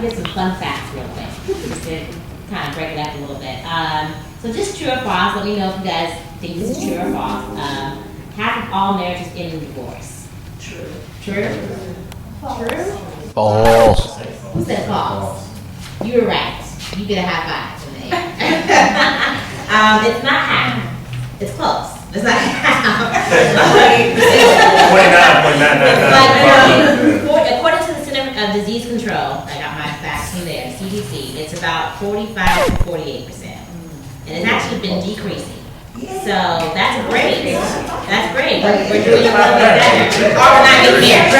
get some fun facts real quick, just to kind of break it up a little bit. So just true or false, let me know if you guys think this is true or false. Half of all marriages end in divorce. True. True? True? False. Who said false? You were right. You get a high five from me. It's not half. It's close. It's not half. 29.999. According to the Center of Disease Control, I got my facts from there, CDC, it's about 45 to 48%. And it's actually been decreasing. So that's great. That's great. We're doing a little bit better. Or we're not getting there.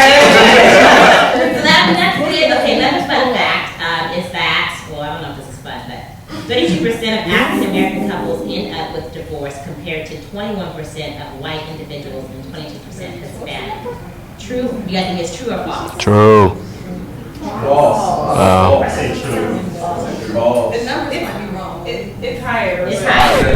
So that's good. Okay, another fun fact is that, well, I don't know if this is fun, but 32% of African American couples end up with divorce compared to 21% of white individuals and 22% Hispanic. True? You guys think it's true or false? True. False. Oh. I say true. The number, it might be wrong. It's higher. It's higher.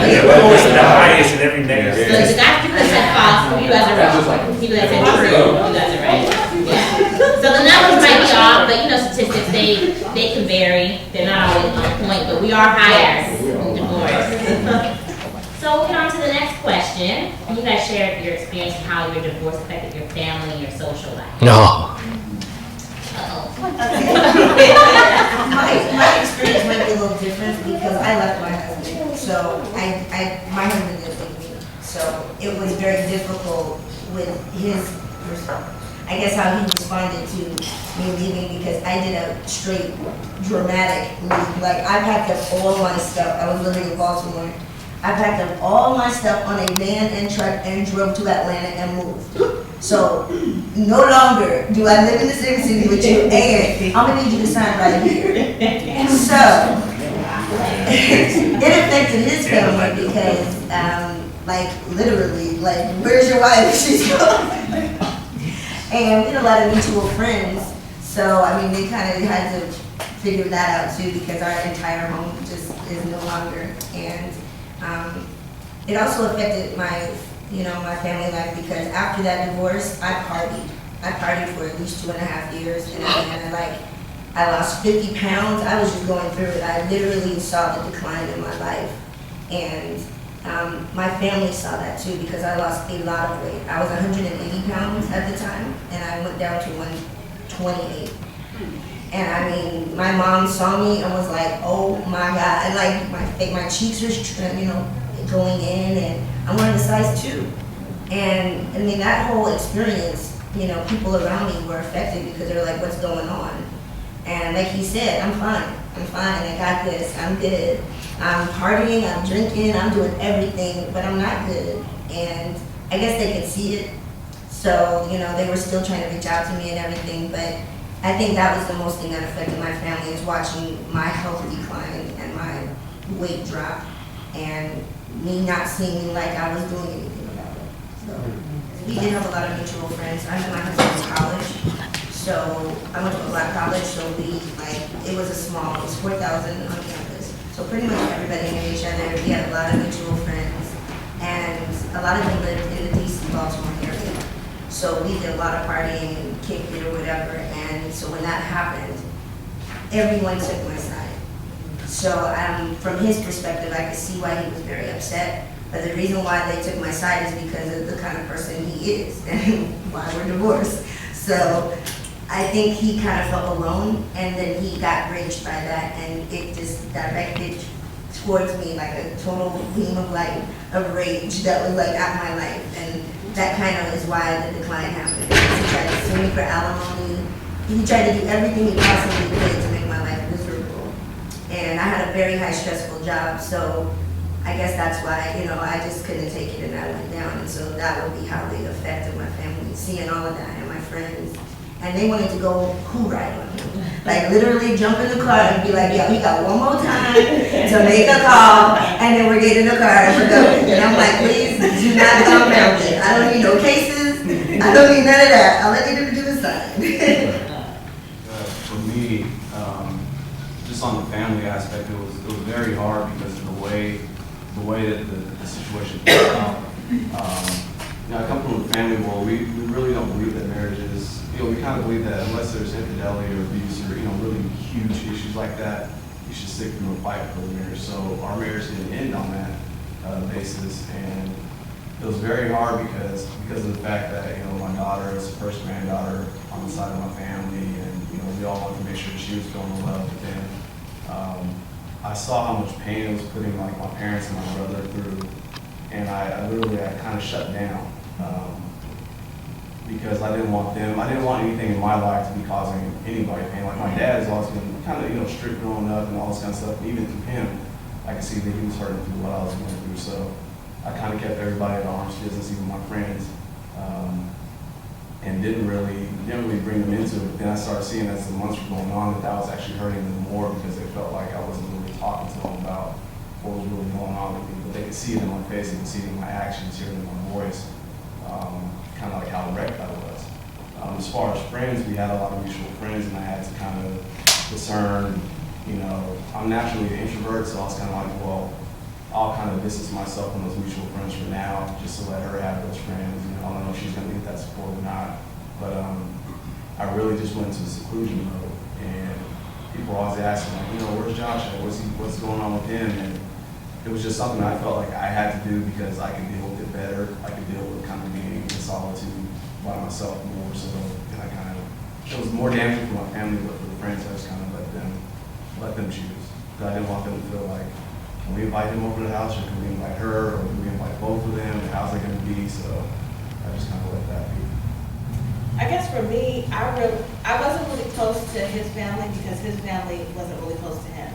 Yeah, we're always the highest in every nation. So the guys, people that said false, you guys are wrong. People that said true, you guys are right. Yeah. So the numbers might be off, but you know statistics, they can vary. They're not always on point, but we are higher in divorce. So we'll get on to the next question. You guys shared your experience of how your divorce affected your family and your social life. No. My experience might be a little different because I left my husband. So my husband lived with me. So it was very difficult with his, I guess how he responded to me leaving, because I did a straight dramatic leave. Like I packed up all my stuff. I was living in Baltimore. I packed up all my stuff on a van and truck and drove to Atlanta and moved. So no longer do I live in the same city with you, and I'm gonna need you to sign right here. So it affected his family because, like literally, like where's your wife? She's gone. And we had a lot of mutual friends, so I mean they kind of had to figure that out too, because our entire home just is no longer. And it also affected my family life, because after that divorce, I partied. I partied for at least 2.5 years, and I lost 50 pounds. I was just going through it. I literally saw the decline in my life, and my family saw that too, because I lost a lot of weight. I was 180 pounds at the time, and I went down to 128. And I mean, my mom saw me and was like, "Oh my God!" And like my cheeks were, going in, and I'm wearing a size 2. And I mean, that whole experience, people around me were affected because they were like, "What's going on?" And like he said, I'm fine. I got this. I'm good. I'm partying. I'm drinking. I'm doing everything, but I'm not good. And I guess they could see it. So they were still trying to reach out to me and everything, but I think that was the most thing that affected my family, is watching my health decline and my weight drop, and me not seeming like I was doing anything about it. So we did have a lot of mutual friends. I met my husband in college, so I went to a black college. So it was 4,000 on campus. So pretty much everybody knew each other. We had a lot of mutual friends, and a lot of them lived in the DC, Baltimore area. So we did a lot of partying and kicked it or whatever. And so when that happened, everyone took my side. So from his perspective, I could see why he was very upset. But the reason why they took my side is because of the kind of person he is and why we're divorced. So I think he kind of felt alone, and then he got raged by that, and it just directed towards me like a total beam of light of rage that was like at my life. And that kind of is why the decline happened. Because he tried to sue me for alimony. He tried to do everything he possibly could to make my life miserable. And I had a very high stressful job, so I guess that's why, I just couldn't take it and I went down. And so that would be how they affected my family, seeing all of that, and my friends. And they wanted to go who ride on him. Like literally jump in the car and be like, "Yo, we got one more time to make a call, and then we're getting in the car and we're going." And I'm like, "Please do not compound it. I don't need no cases. I don't need none of that. All I need them to do is sign." For me, just on the family aspect, it was very hard because of the way that the situation played out. I come from a family where we really don't believe that marriage is we kind of believe that unless there's infidelity or abuse or, really huge issues like that, you should stick through and fight for the marriage. So our marriage didn't end on that basis, and it was very hard because of the fact that, my daughter is the first granddaughter on the side of my family, and, we all wanted to make sure she was going well, but then I saw how much pain it was putting like my parents and my brother through, and I literally kind of shut down. Because I didn't want anything in my life to be causing anybody pain. Like my dad has always been kind of, strict growing up and all this kind of stuff. And even through him, I could see that he was hurting through what I was going through. So I kind of kept everybody at arm's distance, even my friends, and didn't really bring them into it. But then I started seeing as the months were going on that was actually hurting them more because they felt like I wasn't really talking to them about what was really going on with me. But they could see it in my face, they could see it in my actions, hear it in my voice. Kind of like how wrecked I was. As far as friends, we had a lot of mutual friends, and I had to kind of discern, I'm naturally an introvert, so I was kind of like, well, I'll kind of distance myself from those mutual friends for now, just to let her have those friends. I don't know if she's going to get that support or not, but I really just went into seclusion mode, and people were always asking, like, where's Josh at? What's going on with him? And it was just something I felt like I had to do because I could deal with it better. I could deal with kind of being in solitude by myself more. So, and it was more damaging for my family, but for the friends, I just kind of let them choose. Because I didn't want them to feel like, can we invite him over to the house, or can we invite her, or can we invite both of them, and how's it going to be? So I just kind of let that be. I guess for me, I wasn't really close to his family because his family wasn't really close to him.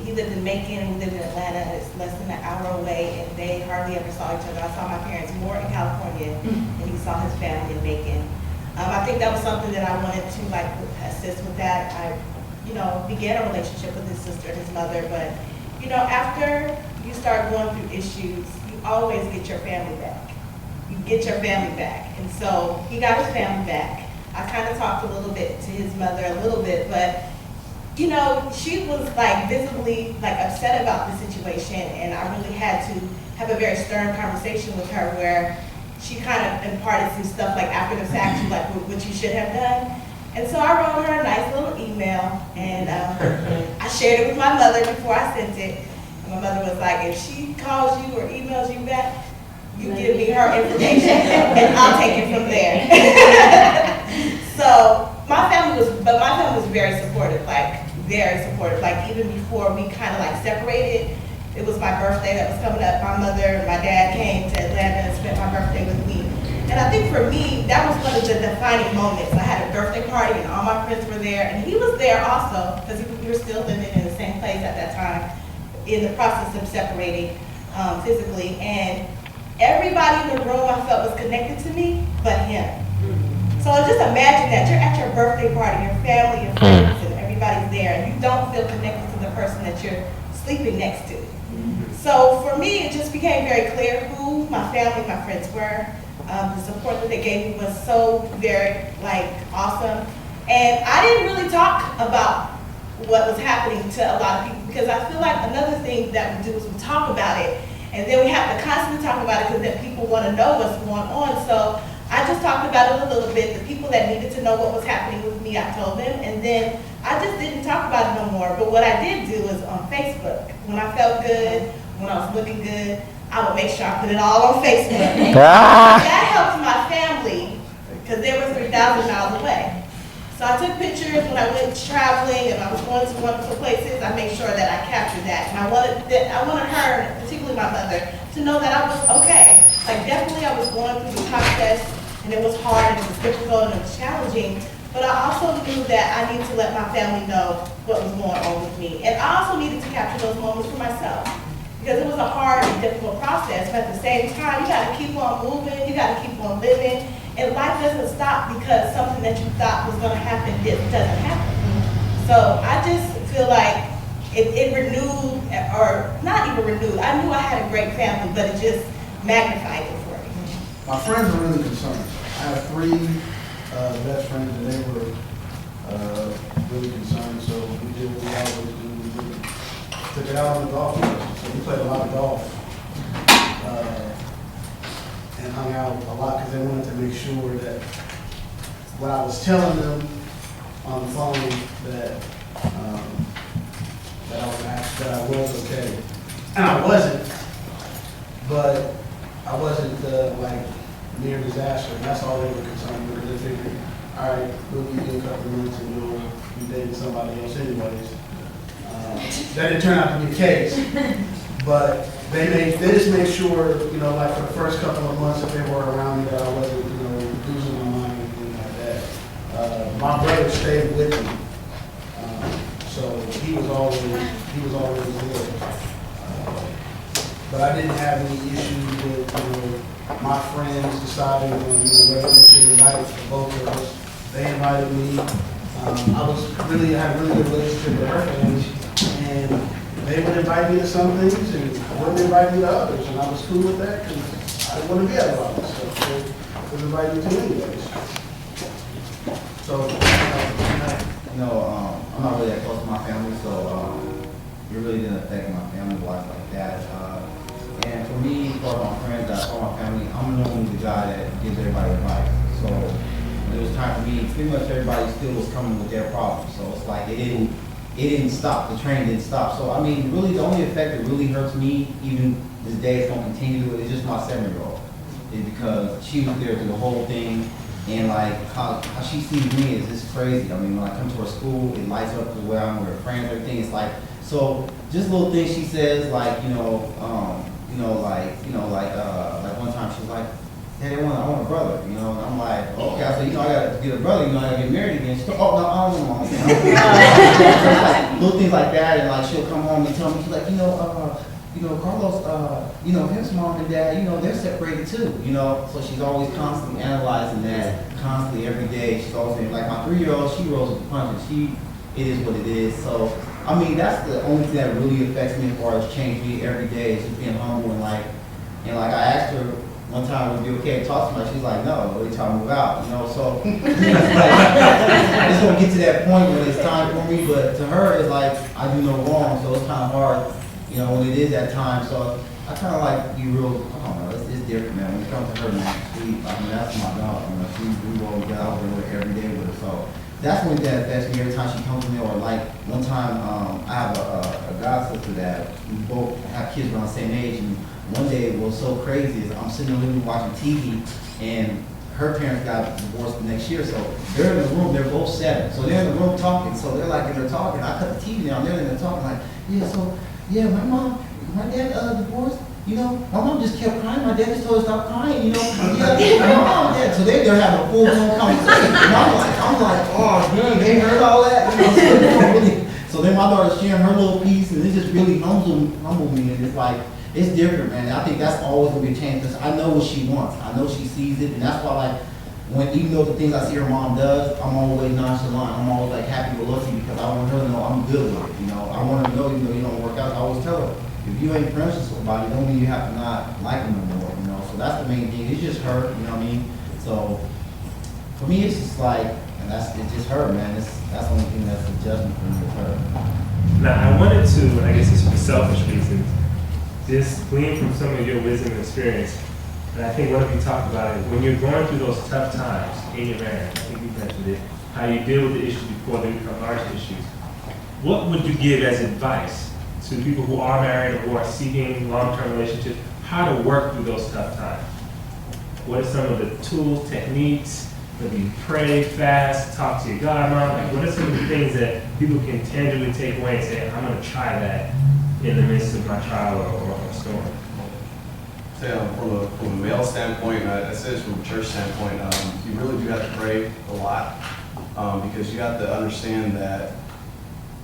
He lived in Macon, we lived in Atlanta, it's less than an hour away, and they hardly ever saw each other. I saw my parents more in California, and he saw his family in Macon. I think that was something that I wanted to assist with that. I, began a relationship with his sister and his mother, but after you start going through issues, you always get your family back. You get your family back, and so he got his family back. I kind of talked a little bit to his mother, but she was visibly upset about the situation, and I really had to have a very stern conversation with her where she kind of imparted some stuff after the fact, what you should have done. And so I wrote her a nice little email, and I shared it with my mother before I sent it. And my mother was like, if she calls you or emails you back, you give me her information, and I'll take it from there. So my family was very supportive, very supportive. Even before we kind of separated, it was my birthday that was coming up. My mother and my dad came to Atlanta and spent my birthday with me. And I think for me, that was one of the defining moments. I had a birthday party and all my friends were there, and he was there also because we were still living in the same place at that time, in the process of separating physically. And everybody in the room I felt was connected to me, but him. So just imagine that you're at your birthday party, your family, your friends, and everybody's there, and you don't feel connected to the person that you're sleeping next to. So for me, it just became very clear who my family, my friends were. The support that they gave me was so very awesome. And I didn't really talk about what was happening to a lot of people because I feel like another thing that we do is we talk about it, and then we have to constantly talk about it because then people want to know what's going on. So I just talked about it a little bit. The people that needed to know what was happening with me, I told them, and then I just didn't talk about it no more. But what I did do is on Facebook, when I felt good, when I was looking good, I would make sure I put it all on Facebook. That helped my family because they were 3,000 miles away. So I took pictures when I went traveling and I was going to wonderful places. I made sure that I captured that. And I wanted her, particularly my mother, to know that I was okay. Definitely I was going through the process, and it was hard, and it was difficult, and it was challenging. But I also knew that I needed to let my family know what was going on with me. And I also needed to capture those moments for myself. Because it was a hard and difficult process, but at the same time, you gotta keep on moving, you gotta keep on living, and life doesn't stop because something that you thought was gonna happen doesn't happen. So I just feel like it renewed, or not even renewed. I knew I had a great family, but it just magnified it for me. My friends are really concerned. I have 3 best friends, and they were really concerned, so we did what we always do. We took it out on the golf course. So we played a lot of golf and hung out a lot because they wanted to make sure that what I was telling them on the phone that, that I was okay. And I wasn't, but I wasn't, like, near disaster, and that's all they were concerned with, because they figured, all right, we'll give you a couple of months and you'll be dating somebody else anyways. That didn't turn out to be the case, but they just made sure, you know, like for the first couple of months that they were around me, that I wasn't, you know, losing my mind or anything like that. My brother stayed with me, so he was always there. But I didn't have any issues with, you know, my friends deciding, you know, whether they should invite both of us. They invited me. I had a really good relationship with her family, and they would invite me to some things and wouldn't invite me to others, and I was cool with that because I didn't want to be at a lot of stuff. So they would invite me to anyways. So, I'm not really that close to my family, so it really didn't affect my family life like that. And for me, for my friends, for my family, I'm normally the guy that gives everybody advice. So when it was time for me, pretty much everybody still was coming with their problems. So it's like it didn't stop. The train didn't stop. So I mean, really, the only effect that really hurts me, even this day, it's gonna continue. Is just my 7-year-old, is because she was there through the whole thing. And like how she sees me is just crazy. I mean, when I come to her school, it lights up the way I'm with her friends, everything. It's like, so just little things she says, like, like one time she was like, hey, I want a brother, you know, and I'm like, okay, I said, I gotta get a brother, I gotta get married again. She's like, oh, no, I don't want one. Like, little things like that, and like she'll come home and tell me, she's like, Carlos, his mom and dad, they're separated too, so she's always constantly analyzing that, constantly every day. She's always been, like my 3-year-old, she rolls with the punches. It is what it is. So, I mean, that's the only thing that really affects me as far as change me every day, is just being humble and like I asked her one time, would it be okay to talk to somebody? She's like, no, what are you trying to move out, so it's like, I just don't get to that point when it's time for me, but to her, it's like, I do no wrong, so it's kind of hard, when it is that time. So I kind of like be real, I don't know, it's different, man. When it comes to her, man, that's my dog, we roll together, I work every day with her, so that's one thing that affects me every time she comes to me. Or like one time, I have a god sister that we both have kids around the same age, and one day it was so crazy is I'm sitting in the living room watching TV, and her parents got divorced the next year, so they're in the room, they're both 7, so they're in the room talking, so they're like, and they're talking, I cut the TV down, they're in there talking like, my dad divorced, my mom just kept crying, my dad just told her to stop crying, my mom, dad, so they're having a full-blown conversation, and I'm like, oh, man, they heard all that, so then my daughter's sharing her little piece, and it just really humbled me, and it's like, it's different, man. I think that's always gonna be a change, because I know what she wants. I know she sees it, and that's why, like, even though the things I see her mom does, I'm always nonchalant. I'm always like happy with Lucy, because I want her to know I'm good with it. I want her to know, even though you don't work out, I always tell her, if you ain't friends with somebody, don't mean you have to not like them no more. So that's the main thing. It's just her. You know what I mean? So for me, it's just like, and it's just her, man. That's the only thing that's the judgment for me with her. Now I wanted to, I guess it's for selfish reasons, just glean from some of your wisdom and experience, and I think one of you talked about it, when you're going through those tough times in your marriage, I think you mentioned it, how you deal with the issues before they become large issues. What would you give as advice to people who are married or who are seeking long-term relationships, how to work through those tough times? What are some of the tools, techniques, maybe pray, fast, talk to your godmom, like what are some of the things that people can tangibly take away and say, I'm going to try that in the midst of my trial or storm? From a male standpoint, I say this from a church standpoint, you really do have to pray a lot, because you have to understand that,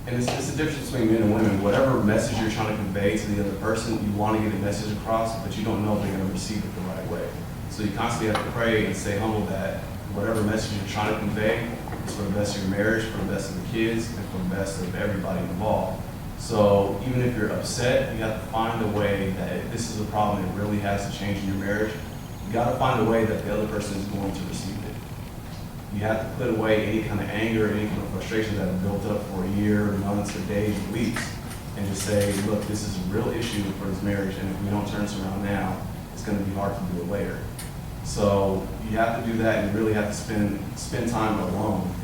and it's the difference between men and women. Whatever message you're trying to convey to the other person, you want to get a message across, but you don't know if they're going to receive it the right way. So you constantly have to pray and stay humble that whatever message you're trying to convey is for the best of your marriage, for the best of the kids, and for the best of everybody involved. So even if you're upset, you have to find a way that if this is a problem that really has to change in your marriage, you got to find a way that the other person is going to receive it. You have to put away any kind of anger, any kind of frustration that have built up for a year, months, or days, or weeks, and just say, look, this is a real issue for this marriage, and if we don't turn this around now, it's going to be hard to do it later. So you have to do that, and you really have to spend time alone.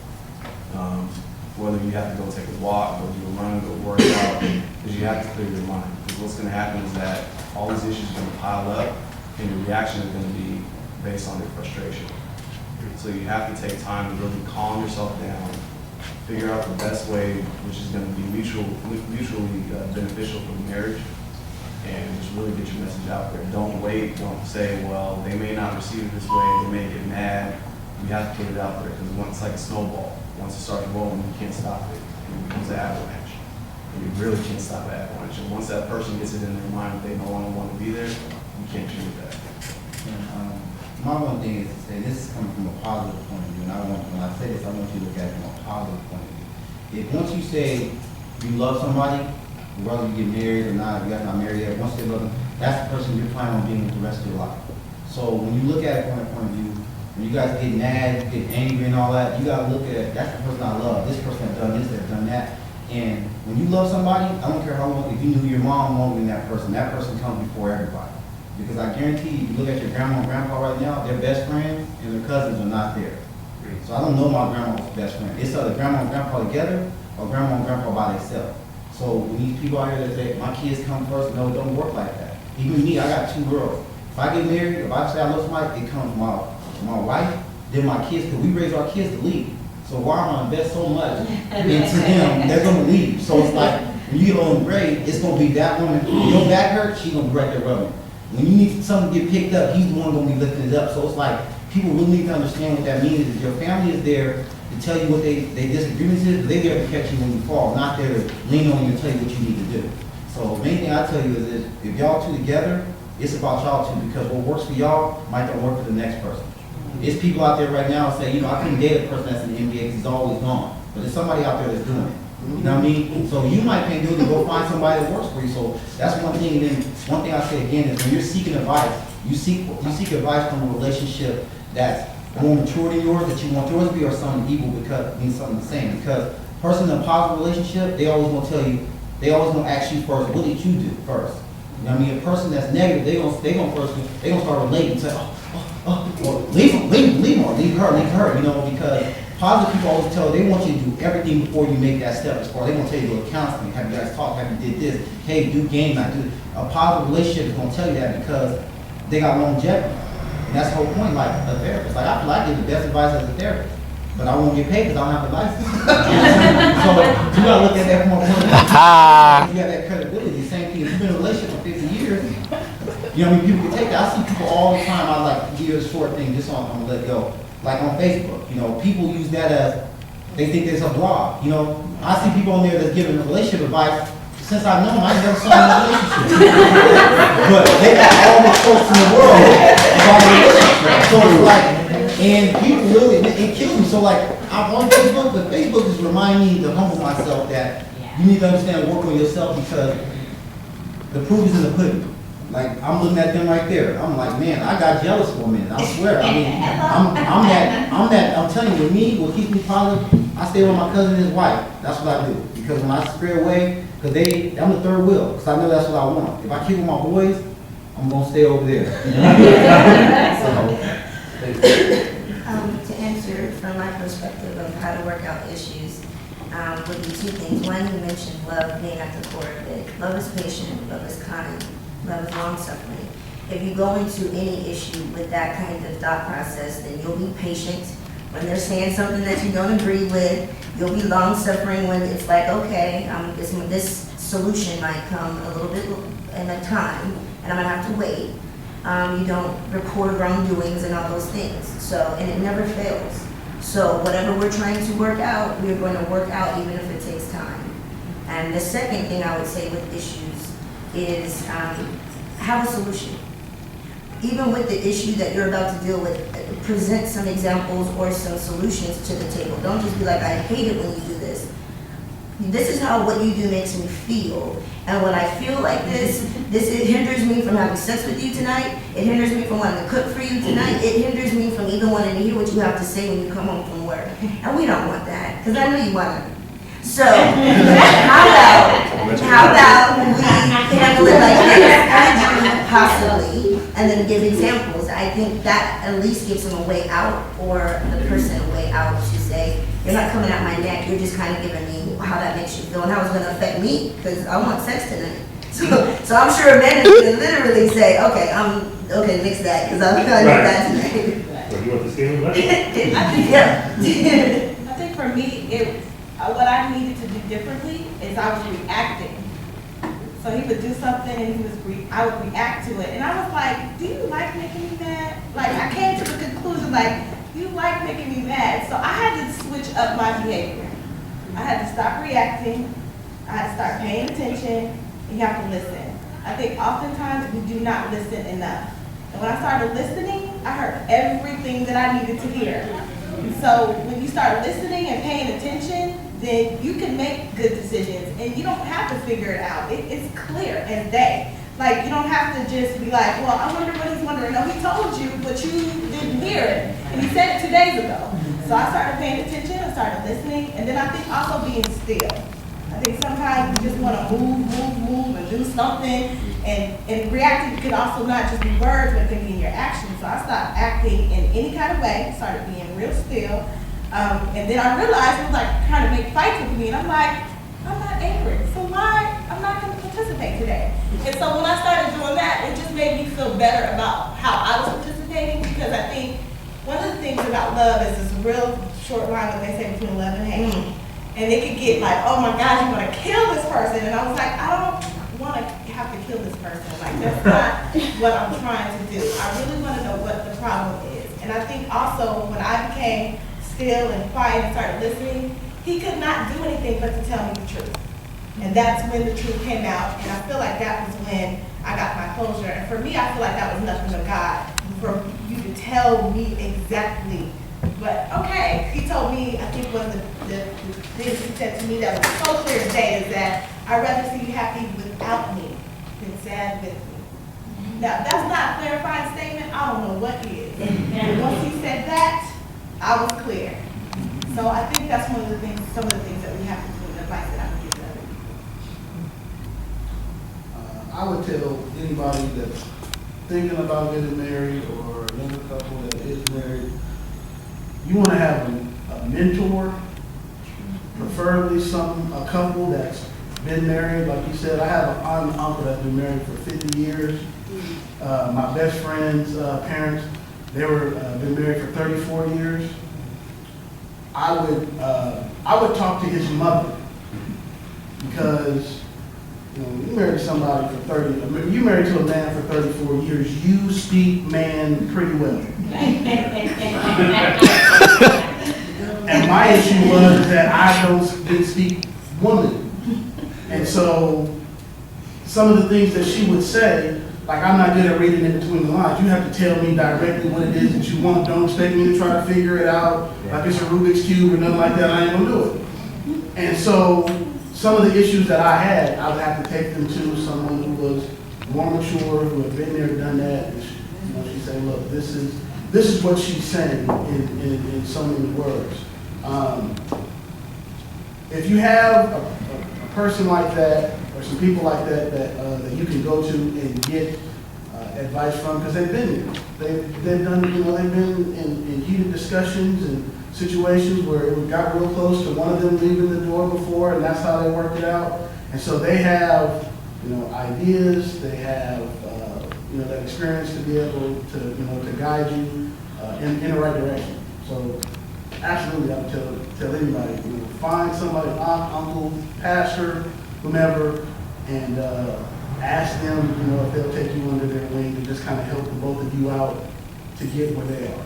Whether you have to go take a walk, go do a run, go work out, because you have to clear your mind. Because what's going to happen is that all these issues are going to pile up, and your reaction is going to be based on your frustration. So you have to take time to really calm yourself down, figure out the best way, which is going to be mutually beneficial for the marriage, and just really get your message out there. Don't wait. Don't say, well, they may not receive it this way. They may get mad. You have to put it out there, because it's like a snowball. Once it starts rolling, you can't stop it. It becomes an avalanche. And you really can't stop an avalanche. And once that person gets it in their mind that they no longer want to be there, you can't change that. My one thing is to say, this is coming from a positive point of view, and when I say this, I want you to look at it from a positive point of view. If once you say you love somebody, whether you get married or not, if you guys not married yet, once they love them, that's the person you're planning on being with the rest of your life. So when you look at it from that point of view, when you guys get mad, get angry and all that, you gotta look at, that's the person I love. This person has done this, has done that. And when you love somebody, I don't care how long, if you knew your mom longer than that person comes before everybody. Because I guarantee you, if you look at your grandma and grandpa right now, their best friends and their cousins are not there. So I don't know my grandma's best friend. It's either grandma and grandpa together or grandma and grandpa by themselves. So when these people out here that say, my kids come first, no, it don't work like that. Even me, I got 2 girls. If I get married, if I say I love somebody, it comes my wife, then my kids, because we raise our kids to leave. So why am I invest so much into them, they're going to leave. So it's like, when you get on grade, it's going to be that woman, your back hurt, she's going to be right there rubbing. When you need something to get picked up, he's the one going to be lifting it up. So it's like, people really need to understand what that means is your family is there to tell you what they disagreements is, but they're there to catch you when you fall, not there to lean on you and tell you what you need to do. So the main thing I tell you is this, if y'all two together, it's about y'all two, because what works for y'all might not work for the next person. There's people out there right now that say, I couldn't date a person that's in the NBA because he's always gone. But there's somebody out there that's doing it. You know what I mean? So you might can't do it to go find somebody that works for you. So that's one thing. And then one thing I say again is when you're seeking advice, you seek advice from a relationship that's more mature than yours, that you want yours to be, or something evil because it means something the same. Because a person in a positive relationship, they always gonna tell you, they always gonna ask you first, what did you do first? You know what I mean? A person that's negative, they gonna start relating and say, well, leave her, because positive people always tell, they want you to do everything before you make that step. As far as they want to tell you to go to counseling, have you guys talked, have you did this, hey, do game night, do. A positive relationship is going to tell you that because they got longevity. And that's the whole point, like a therapist. Like I feel like I give the best advice as a therapist, but I won't get paid because I don't have a license. So you got to look at that from a point of view. You got that credibility. Same thing, if you've been in a relationship for 50 years, you know what I mean, people can take that. I see people all the time, I like give you a short thing, just on, I'm going to let it go. Like on Facebook, people use that as, they think there's a blog, I see people on there that's giving relationship advice. Since I've known them, I never saw a relationship. But they got all the quotes in the world about relationships. So it's like, and people really, it kills me. So like, I'm on Facebook, but Facebook just remind me to humble myself that you need to understand and work on yourself, because the proof is in the pudding. Like, I'm looking at them right there. I'm like, man, I got jealous for a minute. I swear. I mean, I'm telling you, with me, what keeps me positive, I stay with my cousin and his wife. That's what I do. Because when I stray away, because I'm the third wheel. Because I know that's what I want. If I keep with my boys, I'm going to stay over there. To answer from my perspective of how to work out issues, would be 2 things. One, you mentioned love being at the core of it. Love is patient, love is kind, love is long-suffering. If you go into any issue with that kind of thought process, then you'll be patient when they're saying something that you don't agree with. You'll be long-suffering when it's like, okay, this solution might come a little bit in a time, and I'm gonna have to wait. You don't record wrongdoings and all those things. So, and it never fails. So whatever we're trying to work out, we're going to work out even if it takes time. And the second thing I would say with issues is have a solution. Even with the issue that you're about to deal with, present some examples or some solutions to the table. Don't just be like, I hate it when you do this. This is how what you do makes me feel. And when I feel like this, it hinders me from having sex with you tonight. It hinders me from wanting to cook for you tonight. It hinders me from even wanting to hear what you have to say when you come home from work. And we don't want that, because I know you want to. So, how about we handle it like this, possibly, and then give examples I think that at least gives him a way out, or the person a way out to say, you're not coming at my neck, you're just kind of giving me how that makes you feel and how it's gonna affect me, because I want sex tonight. So I'm sure Amanda can literally say, okay, mix that, because I'm gonna do that tonight. So you want the steaming butt? I think for me, what I needed to do differently is I was reacting. So he would do something and I would react to it. And I was like, do you like making me mad? Like, I came to the conclusion, like, you like making me mad. So I had to switch up my behavior. I had to stop reacting. I had to start paying attention. And you have to listen. I think oftentimes we do not listen enough. And when I started listening, I heard everything that I needed to hear. And so when you start listening and paying attention, then you can make good decisions, and you don't have to figure it out. It's clear as day. Like, you don't have to just be like, well, I wonder what he's wondering. No, he told you, but you didn't hear it. And he said it 2 days ago. So I started paying attention, I started listening, and then I think also being still. I think sometimes we just want to move, and do something, and reacting could also not just be words, but thinking your actions. So I stopped acting in any kind of way, started being real still. And then I realized it was like trying to make fights with me, and I'm like, I'm not angry, so why? I'm not going to participate today. And so when I started doing that, it just made me feel better about how I was participating, because I think one of the things about love is this real short line that they say between love and hate. And it could get like, oh my gosh, you want to kill this person. And I was like, I don't want to have to kill this person. Like, that's not what I'm trying to do. I really want to know what the problem is. And I think also when I became still and quiet and started listening, he could not do anything but to tell me the truth. And that's when the truth came out, and I feel like that was when I got my closure. And for me, I feel like that was nothing but God, for you to tell me exactly. But okay, he told me, I think one of the things he said to me that was so clear as day is that I'd rather see you happy without me than sad with me. Now, that's not a clarifying statement, I don't know what is. And once he said that, I was clear. So I think that's one of the things, some of the things that we have to do, and advice that I would give to other people. I would tell anybody that's thinking about getting married, or another couple that is married, you want to have a mentor, preferably a couple that's been married. Like you said, I have an aunt and uncle that's been married for 50 years. My best friend's parents, they were been married for 34 years. I would talk to his mother, because you married somebody for you married to a man for 34 years, you speak man pretty well. And my issue was that I didn't speak woman. And so some of the things that she would say, like, I'm not good at reading in between the lines. You have to tell me directly what it is that you want. Don't expect me to try to figure it out like it's a Rubik's Cube or nothing like that. I ain't gonna do it. And so some of the issues that I had, I would have to take them to someone who was more mature, who had been there, done that. And she said, look, this is what she's saying in so many words. If you have a person like that, or some people like that that you can go to and get advice from, because they've been there. They've done, they've been in heated discussions and situations where it got real close to one of them leaving the door before, and that's how they worked it out. And so they have, ideas. They have, that experience to be able to guide you in the right direction. So absolutely, I would tell anybody, find somebody, aunt, uncle, pastor, whomever, and ask them, if they'll take you under their wing and just kind of help the both of you out to get where they are.